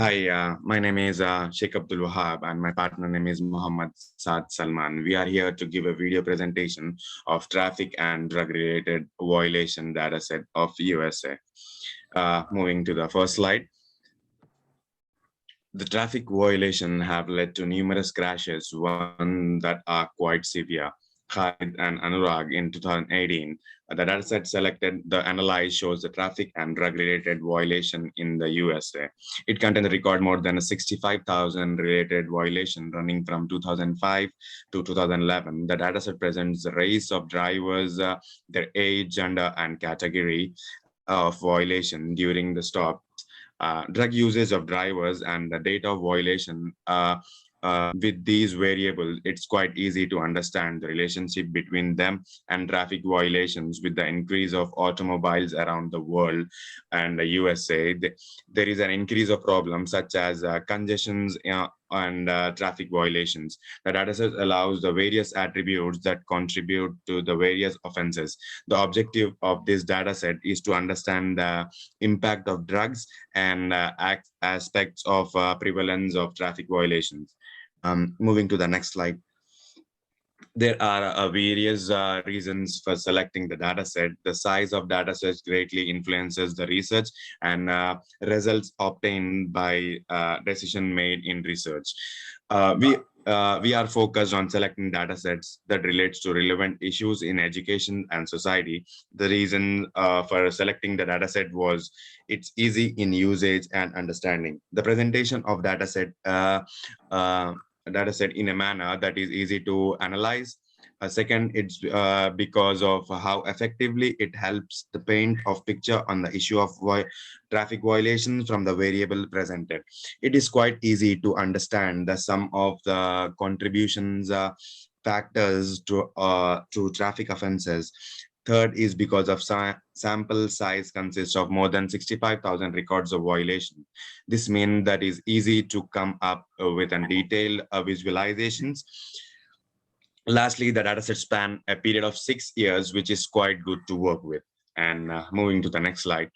Hi, my name is Sheikh Abdul Wahab, and my partner name is Muhammad Saad Salman. We are here to give a video presentation of traffic and drug-related violation data set of USA. Moving to the first slide. The traffic violation have led to numerous crashes, one that are quite severe. Khalid and Anurag in 2018, the dataset selected the analyze shows the traffic and drug-related violation in the USA. It contains a record more than 65,000 related violation running from 2005 to 2011. The dataset presents the race of drivers, their age, gender, and category of violation during the stop, drug usage of drivers, and the date of violation. With these variables, it's quite easy to understand the relationship between them and traffic violations. With the increase of automobiles around the world and the USA, there is an increase of problems such as congestions and traffic violations. The dataset allows the various attributes that contribute to the various offenses. The objective of this dataset is to understand the impact of drugs and aspects of prevalence of traffic violations. Moving to the next slide. There are various reasons for selecting the data set. The size of data sets greatly influences the research and results obtained by decision made in research. We are focused on selecting data sets that relates to relevant issues in education and society. The reason for selecting the data set was it's easy in usage and understanding. The presentation of uh, data set in a manner that is easy to analyze. Second, it's because of how effectively it helps the paint of picture on the issue of traffic violations from the variable presented. It is quite easy to understand the sum of the contributions factors to traffic offenses. Third is because of sample size consists of more than 65,000 records of violation. This means that is easy to come up with a detailed visualizations. Lastly, the dataset span a period of 6 years, which is quite good to work with. And moving to the next slide.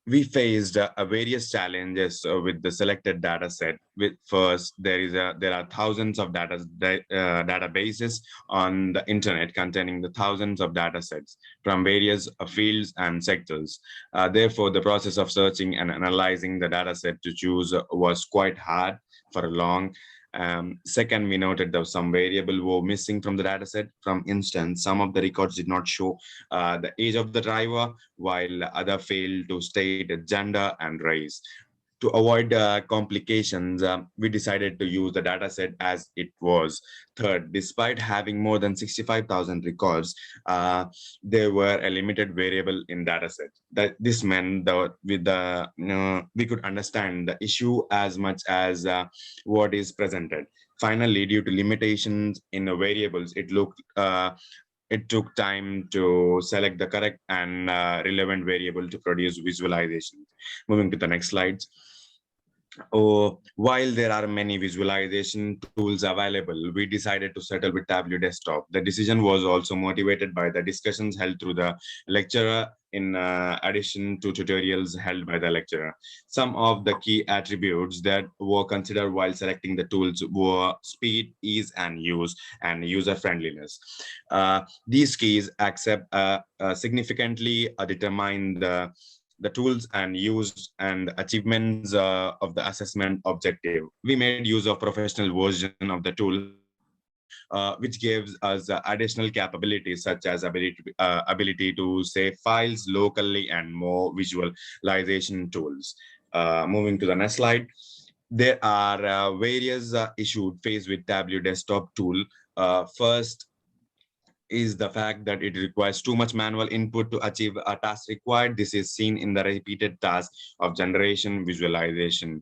We faced various challenges with the selected data set. With first, there are thousands of databases on the internet containing the thousands of data sets from various fields and sectors. Therefore, the process of searching and analyzing the data set to choose was quite hard for a long. Second, we noted that some variable were missing from the dataset. From instance, some of the records did not show the age of the driver, while other failed to state gender and race. To avoid complications, we decided to use the dataset as it was. Third, despite having more than 65,000 records, there were a limited variable in dataset. That this meant that we could understand the issue as much as what is presented. Finally, due to limitations in the variables, it took time to select the correct and relevant variable to produce visualizations. Moving to the next slides. While there are many visualization tools available, we decided to settle with Tableau Desktop. The decision was also motivated by the discussions held through the lecturer in addition to tutorials held by the lecturer. Some of the key attributes that were considered while selecting the tools were speed, ease and use, and user friendliness. These keys accept significantly determine the tools and use and achievements of the assessment objective. We made use of professional version of the tool, which gives us additional capabilities such as ability to save files locally and more visualization tools. Moving to the next slide. There are various issues faced with Tableau Desktop tool. First, is the fact that it requires too much manual input to achieve a task required. This is seen in the repeated task of generation visualization.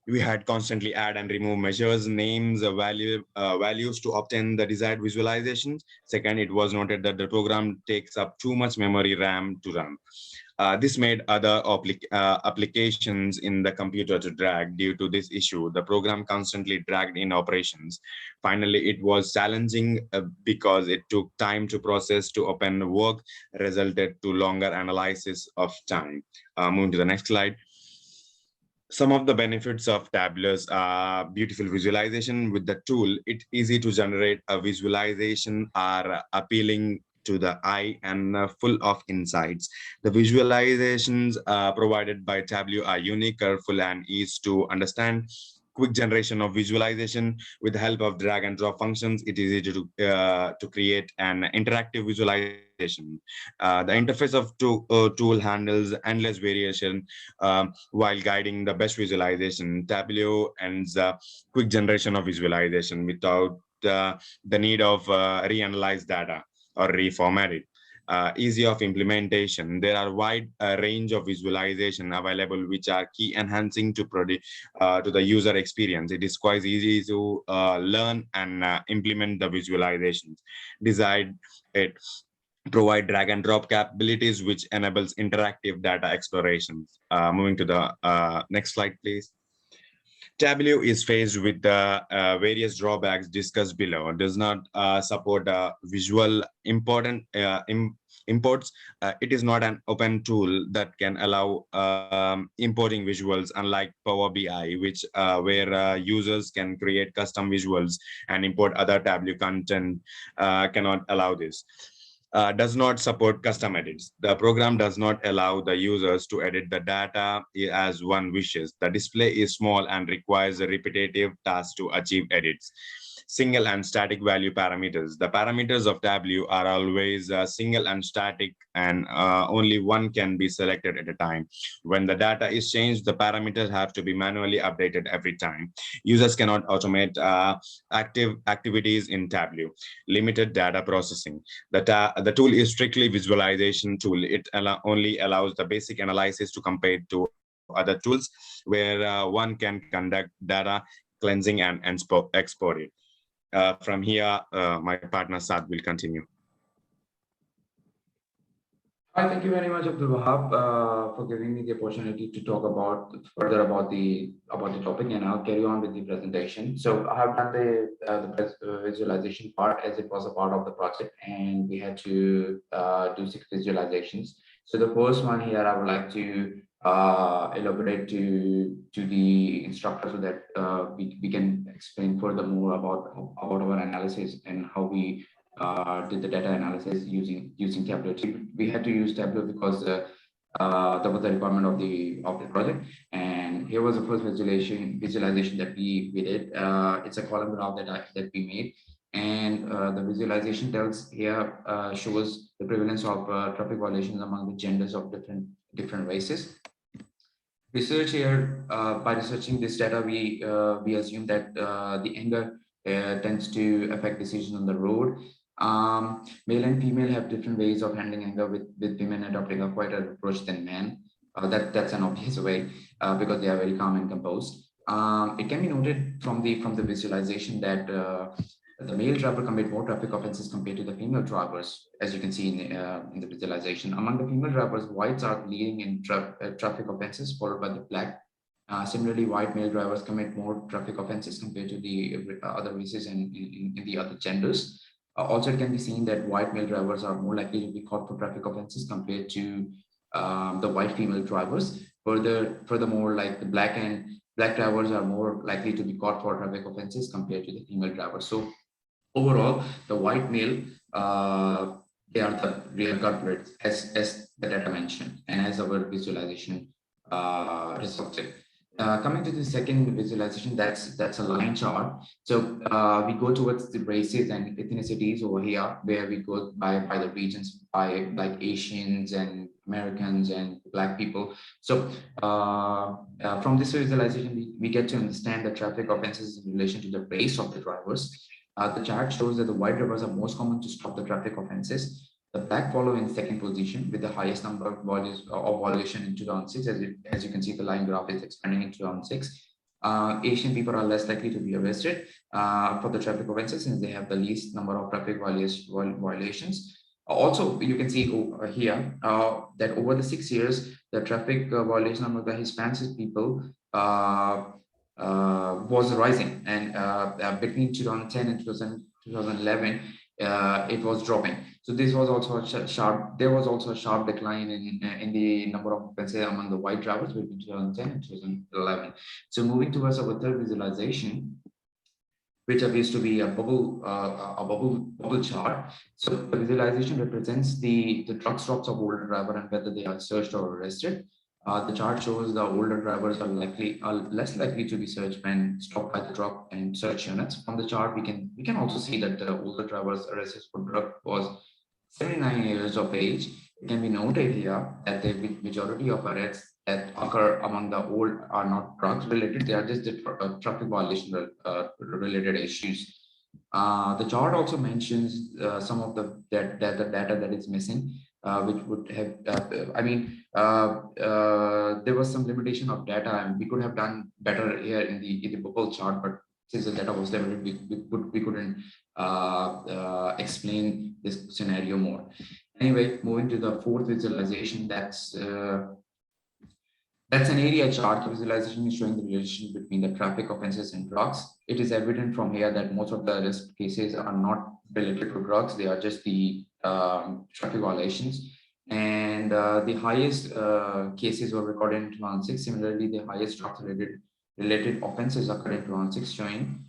We had constantly add and remove measures, names, values to obtain the desired visualizations. Second, it was noted that the program takes up too much memory RAM to run. This made other applications in the computer to drag. Due to this issue, the program constantly dragged in operations. Finally, it was challenging because it took time to process to open work, resulted to longer analysis of time. Moving to the next slide. Some of the benefits of tablets are beautiful visualization with the tool. It's easy to generate a visualization, are appealing to the eye and full of insights. The visualizations provided by Tableau are unique, careful, and easy to understand. Quick generation of visualization with the help of drag and drop functions. It is easy to create an interactive visualization. The interface of tool handles endless variation while guiding the best visualization. Tableau and quick generation of visualization without the need of reanalyze data or reformat it. Easy of implementation. There are wide range of visualization available, which are key enhancing to the user experience. It is quite easy to learn and implement the visualizations. Decide it provide drag and drop capabilities, which enables interactive data explorations. Moving to the next slide, please. Tableau is faced with the various drawbacks discussed below. It does not support visual imports. It is not an open tool that can allow importing visuals, unlike Power BI, which where users can create custom visuals and import other Tableau content. Cannot allow this. Does not support custom edits. The program does not allow the users to edit the data as one wishes. The display is small and requires a repetitive task to achieve edits. Single and static value parameters. The parameters of Tableau are always single and static, and only one can be selected at a time. When the data is changed, the parameters have to be manually updated every time. Users cannot automate active activities in Tableau. Limited data processing. The tool is strictly visualization tool. It only allows the basic analysis to compare to other tools where one can conduct data cleansing and export it. From here, my partner Saad will continue. Hi, thank you very much, Abdul Wahab, for giving me the opportunity to talk further about the topic, and I'll carry on with the presentation. So I have done the visualization part, as it was a part of the project, and we had to do 6 visualizations. So the first one here, I would like to elaborate to the instructor so that we can explain furthermore about our analysis and how we did the data analysis using Tableau. We had to use Tableau because that was the requirement of the project. And here was the first visualization that we did. It's a column graph that we made, and the visualization tells here shows the prevalence of traffic violations among the genders of different races. Research here, by researching this data, we assume that the anger tends to affect decisions on the road. Male and female have different ways of handling anger, with women adopting a quieter approach than men. That's an obvious way because they are very calm and composed. It can be noted from the visualization that the male driver commit more traffic offenses compared to the female drivers, as you can see in the visualization. Among the female drivers, whites are leading in traffic offenses, followed by the black. Similarly, white male drivers commit more traffic offenses compared to the other races and in the other genders. Also, it can be seen that white male drivers are more likely to be caught for traffic offenses compared to the white female drivers. Furthermore, like the black drivers are more likely to be caught for traffic offenses compared to the female drivers. So overall, the white male, they are the real culprits, as the data mentioned, and as our visualization resulted. Coming to the second visualization, that's a line chart. So we go towards the races and ethnicities over here, where we go by the regions, by like Asians and Americans and Black people. So from this visualization, we get to understand the traffic offenses in relation to the race of the drivers. The chart shows that the white drivers are most common to stop the traffic offenses. The black follow in second position with the highest number of violation in 2006. As you can see, the line graph is expanding in 2006. Asian people are less likely to be arrested for the traffic offenses since they have the least number of traffic violations. Also, you can see here that over the 6 years, the traffic violation among the Hispanic people was rising, and between 2010 and 2011, it was dropping. So this was also a sharp. There was also a sharp decline in the number of offenses among the white drivers between 2010 and 2011. So moving towards our third visualization, which appears to be a bubble chart. So the visualization represents the truck stops of older driver and whether they are searched or arrested. The chart shows the older drivers are less likely to be searched when stopped by the drug and search units. From the chart, we can also see that the older drivers arrested for drug was 79 years of age. It can be noted here that the majority of arrests that occur among the old are not drugs related, they are just the traffic violation related issues. The chart also mentions some of the data that is missing, which would have, there was some limitation of data, and we could have done better here in the bubble chart, but since the data was limited, we couldn't explain this scenario more. Anyway, moving to the fourth visualization, that's an area chart. The visualization is showing the relationship between the traffic offenses and drugs. It is evident from here that most of the arrest cases are not related to drugs. They are just the traffic violations. And the highest cases were recorded in 2006. Similarly, the highest drugs related offenses occurred in 2006, showing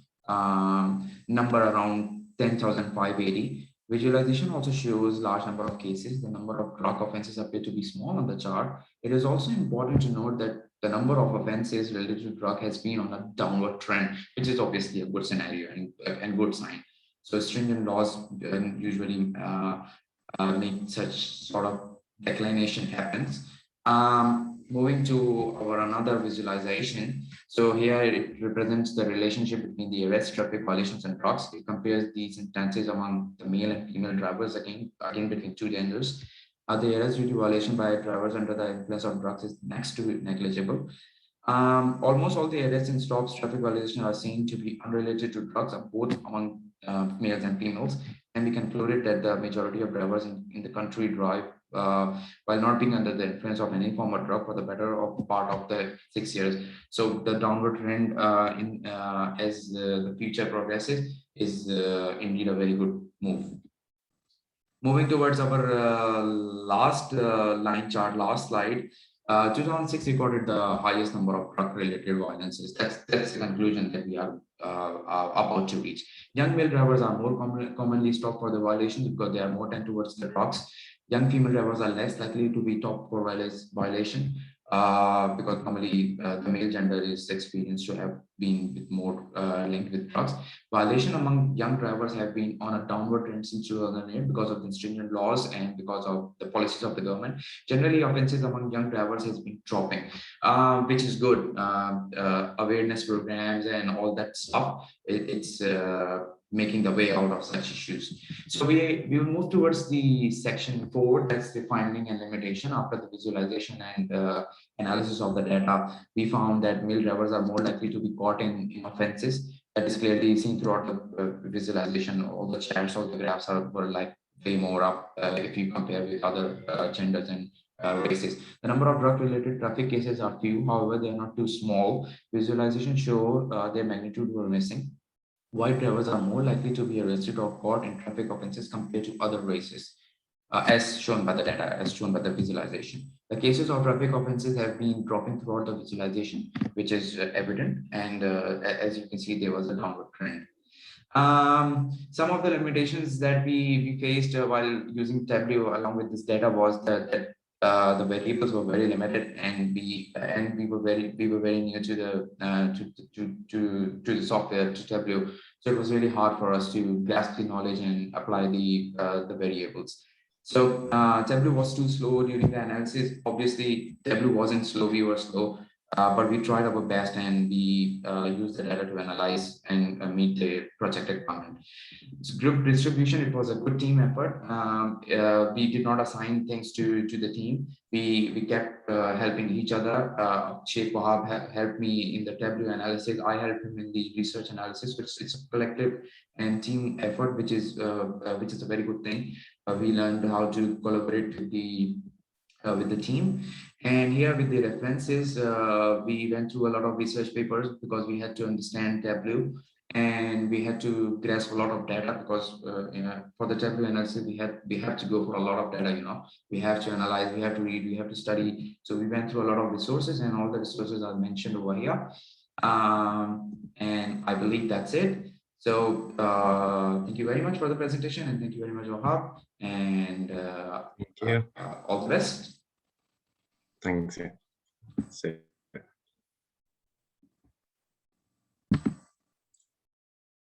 number around 10,580. Visualization also shows large number of cases. The number of drug offenses appear to be small on the chart. It is also important to note that the number of offenses related to drug has been on a downward trend, which is obviously a good scenario and good sign. So stringent laws usually make such sort of declination happens. Moving to our another visualization. So here it represents the relationship between the arrest, traffic violations, and drugs. It compares these instances among the male and female drivers again between two genders. The arrest due to violation by drivers under the influence of drugs is next to negligible. Almost all the arrests and stops traffic violations are seen to be unrelated to drugs, both among males and females. And we concluded that the majority of drivers in the country drive while not being under the influence of any form of drug for the better of part of the 6 years. So the downward trend as the future progresses is indeed a very good move. Moving towards our last line chart, last slide, 2006 recorded the highest number of drug-related violences. That's the conclusion that we are about to reach. Young male drivers are more commonly stopped for the violations because they are more tend towards the drugs. Young female drivers are less likely to be stopped for violation because normally the male gender is experienced to have been with more linked with drugs. Violation among young drivers have been on a downward trend since 2008 because of the stringent laws and because of the policies of the government. Generally, offenses among young drivers has been dropping, which is good. Awareness programs and all that stuff, it's making the way out of such issues. So we will move towards the section 4, that's the finding and limitation. After the visualization and analysis of the data, we found that male drivers are more likely to be caught in offenses. That is clearly seen throughout the visualization. All the charts, all the graphs were like way more up if you compare with other genders and races. The number of drug-related traffic cases are few, however, they are not too small. Visualization show their magnitude were missing. White drivers are more likely to be arrested or caught in traffic offenses compared to other races, as shown by the data, as shown by the visualization. The cases of traffic offenses have been dropping throughout the visualization, which is evident. And as you can see, there was a downward trend. Some of the limitations that we faced while using Tableau along with this data was that the variables were very limited, and we were very near to the software, to Tableau. So it was really hard for us to grasp the knowledge and apply the variables. So Tableau was too slow during the analysis. Obviously, Tableau wasn't slow; we were slow. but we tried our best and we used the data to analyze and meet the project requirement. So group distribution, it was a good team effort. We did not assign things to the team. We kept helping each other. Sheikh Wahab helped me in the Tableau analysis. I helped him in the research analysis, which it's a collective and team effort, which is a very good thing. We learned how to collaborate with the team. And here with the references, we went through a lot of research papers because we had to understand Tableau and we had to grasp a lot of data because for the Tableau analysis, we have to go for a lot of data, we have to analyze, we have to read, we have to study. So we went through a lot of resources and all the resources are mentioned over here. And I believe that's it. So thank you very much for the presentation and thank you very much, Wahab. And Thank you. all the best. Thanks. Yeah. See.